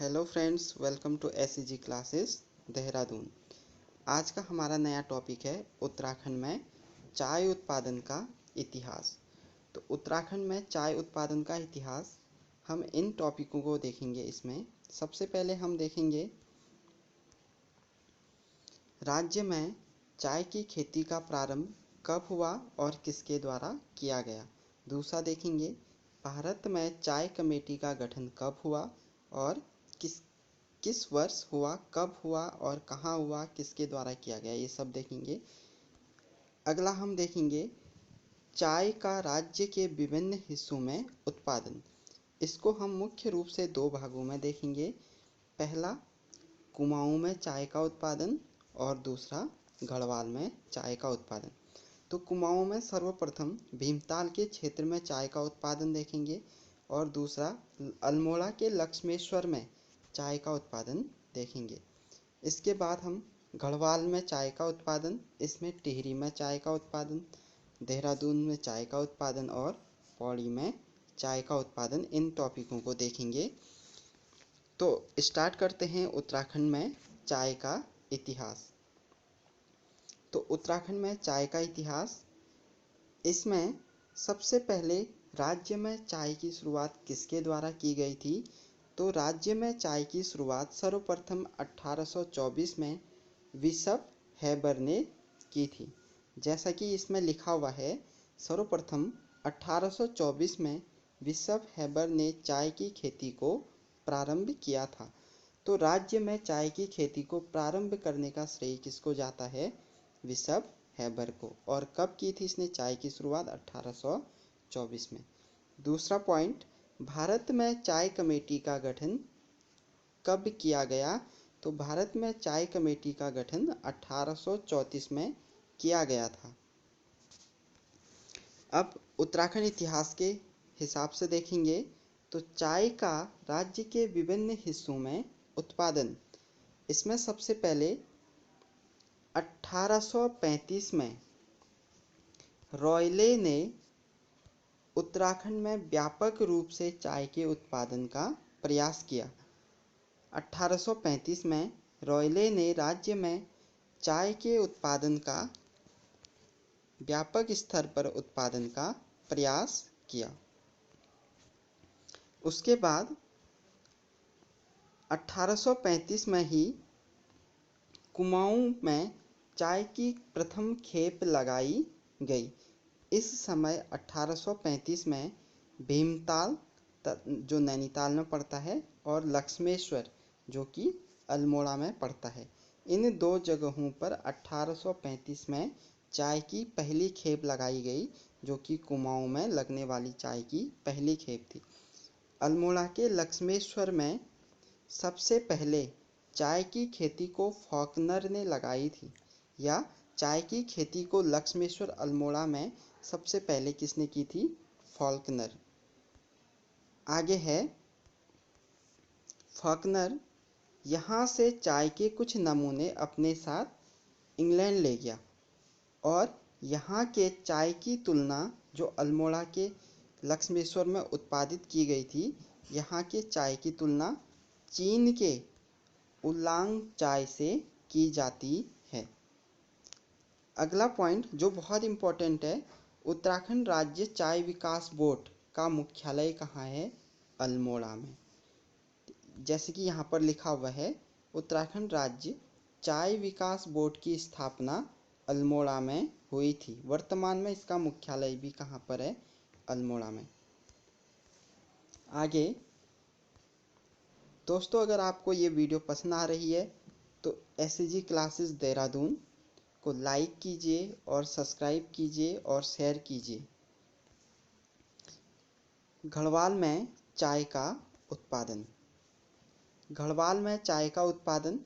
Hello friends, welcome to SEG classes Dehradun. आज का हमारा नया टॉपिक है उत्तराखंड में चाय उत्पादन का इतिहास। तो उत्तराखंड में चाय उत्पादन का इतिहास हम इन टॉपिकों को देखेंगे। इसमें सबसे पहले हम देखेंगे राज्य में चाय की खेती का प्रारंभ कब हुआ और किसके द्वारा किया गया। दूसरा देखेंगे भारत में चाय कमेटी का गठन कब हुआ और किस किस वर्ष हुआ, कब हुआ और कहाँ हुआ, किसके द्वारा किया गया, ये सब देखेंगे। अगला हम देखेंगे चाय का राज्य के विभिन्न हिस्सों में उत्पादन। इसको हम मुख्य रूप से दो भागों में देखेंगे। पहला कुमाऊं में चाय का उत्पादन और दूसरा गढ़वाल में चाय का उत्पादन। तो कुमाऊं में सर्वप्रथम भीमताल के क्षेत्र में चाय का उत्पादन देखेंगे और दूसरा अल्मोड़ा के लक्ष्मेश्वर में चाय का उत्पादन देखेंगे। इसके बाद हम गढ़वाल में चाय का उत्पादन, इसमें टिहरी में चाय का उत्पादन, देहरादून में चाय का उत्पादन और पौड़ी में चाय का उत्पादन, इन टॉपिकों को देखेंगे। तो स्टार्ट करते हैं उत्तराखंड में चाय का इतिहास। तो उत्तराखंड में चाय का इतिहास, इसमें सबसे पहले राज्य में चाय की शुरुआत किसके द्वारा की गई थी। तो राज्य में चाय की शुरुआत सर्वप्रथम 1824 में विशप हैबर ने की थी। जैसा कि इसमें लिखा हुआ है, सर्वप्रथम 1824 में विशप हैबर ने चाय की खेती को प्रारंभ किया था। तो राज्य में चाय की खेती को प्रारंभ करने का श्रेय किसको जाता है? विशप हैबर को। और कब की थी इसने चाय की शुरुआत? 1824 में। दूसरा पॉइंट, भारत में चाय कमेटी का गठन कब किया गया। तो भारत में चाय कमेटी का गठन 1834 में किया गया था। अब उत्तराखंड इतिहास के हिसाब से देखेंगे तो चाय का राज्य के विभिन्न हिस्सों में उत्पादन, इसमें सबसे पहले 1835 में रॉयले ने उत्तराखंड में व्यापक रूप से चाय के उत्पादन का प्रयास किया। 1835 में रॉयले ने राज्य में चाय के उत्पादन का व्यापक स्तर पर उत्पादन का प्रयास किया। उसके बाद 1835 में ही कुमाऊं में चाय की प्रथम खेप लगाई गई। इस समय 1835 में भीमताल, जो नैनीताल में पड़ता है, और लक्ष्मेश्वर, जो कि अल्मोड़ा में पड़ता है, इन दो जगहों पर 1835 में चाय की पहली खेप लगाई गई, जो कि कुमाऊं में लगने वाली चाय की पहली खेप थी। अल्मोड़ा के लक्ष्मेश्वर में सबसे पहले चाय की खेती को फॉकनर ने लगाई थी, या चाय की खेती को लक्ष्मेश्वर अल्मोड़ा में सबसे पहले किसने की थी? फॉल्कनर। आगे है फॉकनर यहाँ से चाय के कुछ नमूने अपने साथ इंग्लैंड ले गया और यहाँ के चाय की तुलना जो अल्मोड़ा के लक्ष्मेश्वर में उत्पादित की गई थी, यहाँ के चाय की तुलना चीन के उलांग चाय से की जाती है। अगला पॉइंट जो बहुत इम्पोर्टेंट है, उत्तराखंड राज्य चाय विकास बोर्ड का मुख्यालय कहाँ है? अल्मोड़ा में। जैसे कि यहाँ पर लिखा हुआ है, उत्तराखंड राज्य चाय विकास बोर्ड की स्थापना अल्मोड़ा में हुई थी। वर्तमान में इसका मुख्यालय भी कहाँ पर है? अल्मोड़ा में। आगे दोस्तों, अगर आपको ये वीडियो पसंद आ रही है तो एसईजी क्लासेस देहरादून को लाइक कीजिए और सब्सक्राइब कीजिए और शेयर कीजिए। गढ़वाल में चाय का उत्पादन। गढ़वाल में चाय का उत्पादन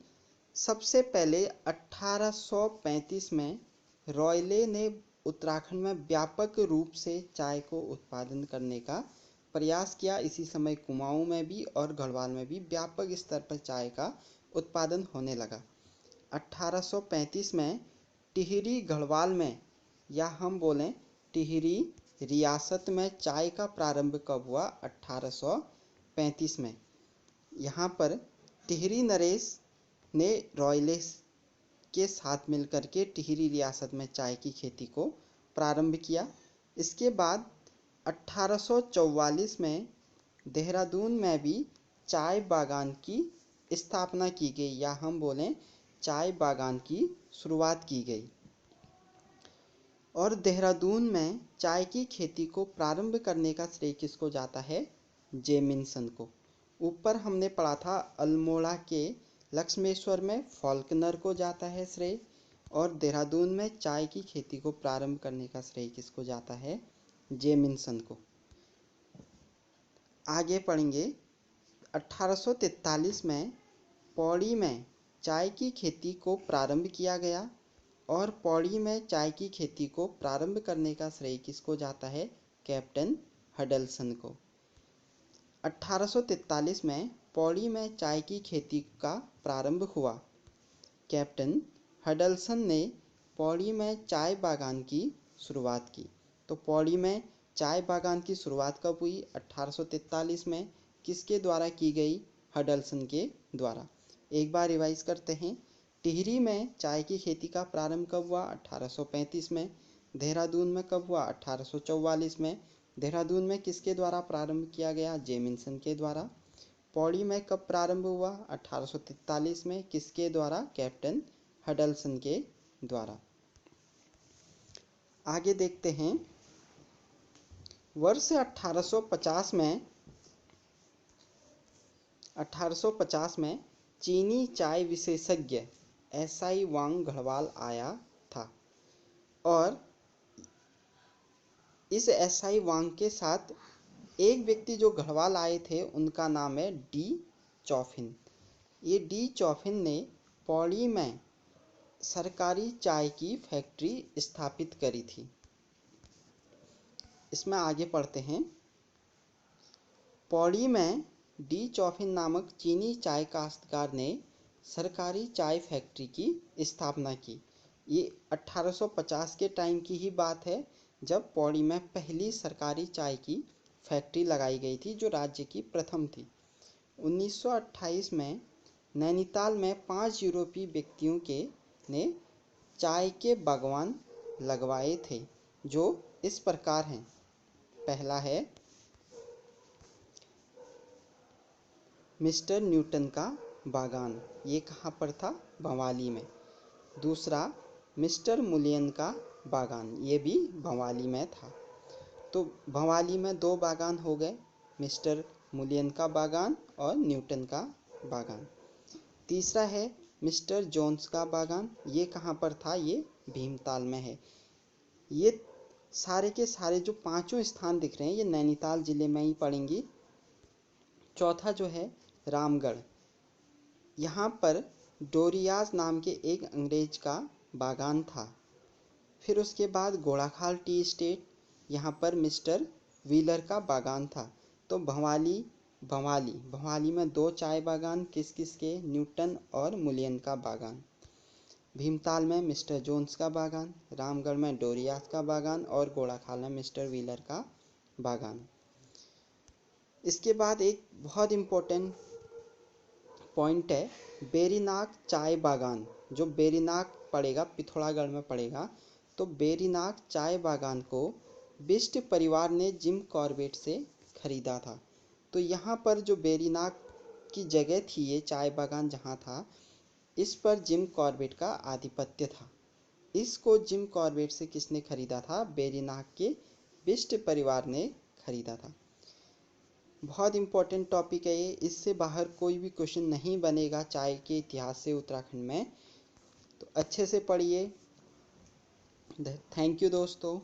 सबसे पहले 1835 में रॉयले ने उत्तराखंड में व्यापक रूप से चाय को उत्पादन करने का प्रयास किया। इसी समय कुमाऊं में भी और गढ़वाल में भी व्यापक स्तर पर चाय का उत्पादन होने लगा। 1835 में टिहरी गढ़वाल में, या हम बोलें टिहरी रियासत में, चाय का प्रारंभ कब हुआ? 1835 में। यहाँ पर टिहरी नरेश ने रॉयल्स के साथ मिलकर के टिहरी रियासत में चाय की खेती को प्रारंभ किया। इसके बाद 1844 में देहरादून में भी चाय बागान की स्थापना की गई, या हम बोलें चाय बागान की शुरुआत की गई। और देहरादून में चाय की खेती को प्रारंभ करने का श्रेय किसको जाता है? जेमिन्सन को। ऊपर हमने पढ़ा था अल्मोड़ा के लक्ष्मेश्वर में फॉल्कनर को जाता है श्रेय, और देहरादून में चाय की खेती को प्रारंभ करने का श्रेय किसको जाता है? जेमिन्सन को। आगे पढ़ेंगे। 1843 में पौड़ी में चाय की खेती को प्रारंभ किया गया, और पौड़ी में चाय की खेती को प्रारंभ करने का श्रेय किसको जाता है? कैप्टन हडल्सन को। 1843 में पौड़ी में चाय की खेती का प्रारंभ हुआ। कैप्टन हडल्सन ने पौड़ी में चाय बागान की शुरुआत की। तो पौड़ी में चाय बागान की शुरुआत कब हुई? 1843 में। किसके द्वारा की गई? हडल्सन के द्वारा। एक बार रिवाइज करते हैं। टिहरी में चाय की खेती का प्रारंभ कब हुआ? 1835 में। देहरादून में कब हुआ? 1844 में। देहरादून में किसके द्वारा प्रारंभ किया गया? जेमिन्सन के द्वारा। पौड़ी में कब प्रारंभ हुआ? 1843 में। किसके द्वारा? कैप्टन हडल्सन के द्वारा। आगे देखते हैं। वर्ष 1850 में चीनी चाय विशेषज्ञ एसआई वांग गढ़वाल आया था, और इस एसआई वांग के साथ एक व्यक्ति जो गढ़वाल आए थे उनका नाम है डी चौफिन। ये डी चौफिन ने पौड़ी में सरकारी चाय की फैक्ट्री स्थापित करी थी। इसमें आगे पढ़ते हैं। पौड़ी में डी चौफिन नामक चीनी चाय काश्तकार ने सरकारी चाय फैक्ट्री की स्थापना की। ये 1850 के टाइम की ही बात है, जब पौड़ी में पहली सरकारी चाय की फैक्ट्री लगाई गई थी, जो राज्य की प्रथम थी। 1928 में नैनीताल में 5 यूरोपीय व्यक्तियों ने चाय के बागवान लगवाए थे, जो इस प्रकार हैं। पहला है मिस्टर न्यूटन का बागान, ये कहाँ पर था? भवाली में। दूसरा मिस्टर मुलियन का बागान, ये भी भवाली में था। तो भवाली में 2 बागान हो गए, मिस्टर मुलियन का बागान और न्यूटन का बागान। तीसरा है मिस्टर जोन्स का बागान, ये कहाँ पर था? ये भीमताल में है। ये सारे के सारे जो 5 स्थान दिख रहे हैं, ये नैनीताल जिले में ही पड़ेंगी। चौथा जो है रामगढ़, यहाँ पर डोरियाज नाम के एक अंग्रेज का बागान था। फिर उसके बाद घोड़ाखाल टी एस्टेट, यहाँ पर मिस्टर व्हीलर का बागान था। तो भवाली में 2 चाय बागान, किस किस के? न्यूटन और मुलियन का बागान। भीमताल में मिस्टर जोन्स का बागान, रामगढ़ में डोरियाज का बागान, और घोड़ाखाल में मिस्टर व्हीलर का बागान। इसके बाद एक बहुत इम्पोर्टेंट पॉइंट है बेरीनाग चाय बागान, जो बेरीनाग पड़ेगा, पिथौरागढ़ में पड़ेगा। तो बेरीनाग चाय बागान को बिष्ट परिवार ने जिम कॉर्बेट से खरीदा था। तो यहाँ पर जो बेरीनाग की जगह थी, ये चाय बागान जहाँ था, इस पर जिम कॉर्बेट का आधिपत्य था। इसको जिम कॉर्बेट से किसने खरीदा था? बेरीनाग के बिष्ट परिवार ने खरीदा था। बहुत इम्पोर्टेंट टॉपिक है ये, इससे बाहर कोई भी क्वेश्चन नहीं बनेगा चाय के इतिहास से उत्तराखंड में। तो अच्छे से पढ़िए। थैंक यू दोस्तों।